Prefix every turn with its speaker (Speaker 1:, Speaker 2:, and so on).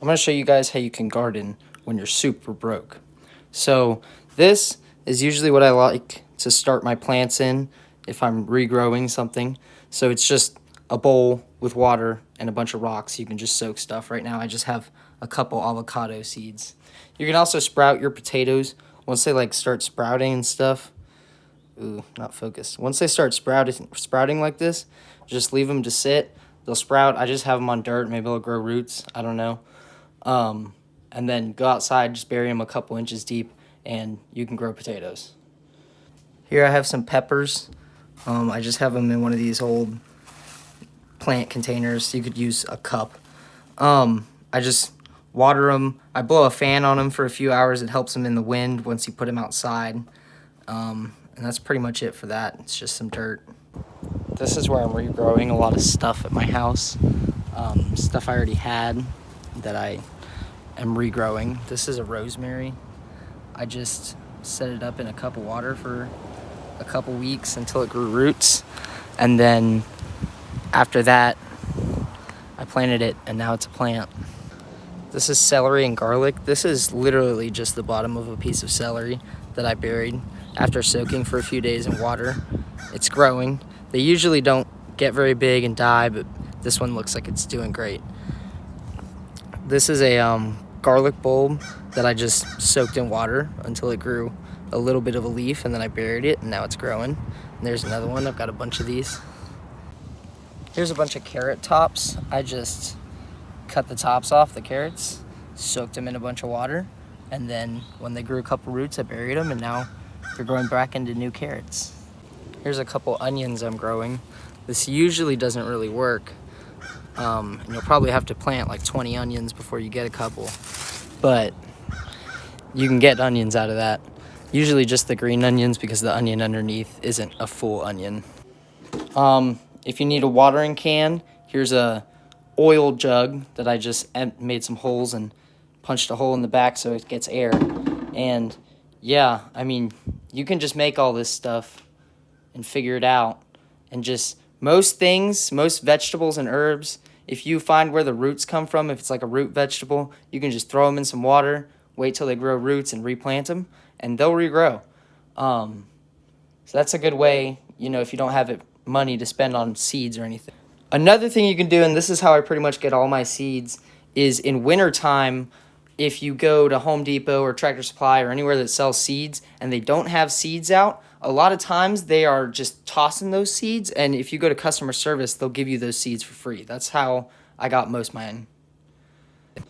Speaker 1: I'm going to show you guys how you can garden when you're super broke. So this is usually what I like to start my plants in if I'm regrowing something. So it's just a bowl with water and a bunch of rocks. You can just soak stuff. Right now I just have a couple avocado seeds. You can also sprout your potatoes once they start sprouting and stuff. Ooh, not focused. Once they start sprouting like this, just leave them to sit. They'll sprout. I just have them on dirt. Maybe they'll grow roots. I don't know. And then go outside, just bury them a couple inches deep, and you can grow potatoes. Here I have some peppers. I just have them in one of these old plant containers. You could use a cup. I just water them. I blow a fan on them for a few hours. It helps them in the wind once you put them outside. And that's pretty much it for that. It's just some dirt. This is where I'm regrowing a lot of stuff at my house. Stuff I already had that I am regrowing. This is a rosemary. I just set it up in a cup of water for a couple weeks until it grew roots. And then after that, I planted it and now it's a plant. This is celery and garlic. This is literally just the bottom of a piece of celery that I buried after soaking for a few days in water. It's growing. They usually don't get very big and die, but this one looks like it's doing great. This is a garlic bulb that I just soaked in water until it grew a little bit of a leaf, and then I buried it, and now it's growing. And there's another one. I've got a bunch of these. Here's a bunch of carrot tops. I just cut the tops off the carrots, soaked them in a bunch of water, and then when they grew a couple roots, I buried them, and now they're growing back into new carrots. Here's a couple onions I'm growing. This usually doesn't really work. And you'll probably have to plant like 20 onions before you get a couple. But you can get onions out of that. Usually just the green onions because the onion underneath isn't a full onion. If you need a watering can, here's a oil jug that I just made some holes and punched a hole in the back so it gets air. And yeah, I mean, you can just make all this stuff and figure it out. And just most things, most vegetables and herbs, if you find where the roots come from, if it's like a root vegetable, you can just throw them in some water, wait till they grow roots and replant them, and they'll regrow. So that's a good way, if you don't have money to spend on seeds or anything. Another thing you can do, and this is how I pretty much get all my seeds, is in wintertime, if you go to Home Depot or Tractor Supply or anywhere that sells seeds and they don't have seeds out, a lot of times they are just tossing those seeds, and if you go to customer service, they'll give you those seeds for free. That's how I got most of mine.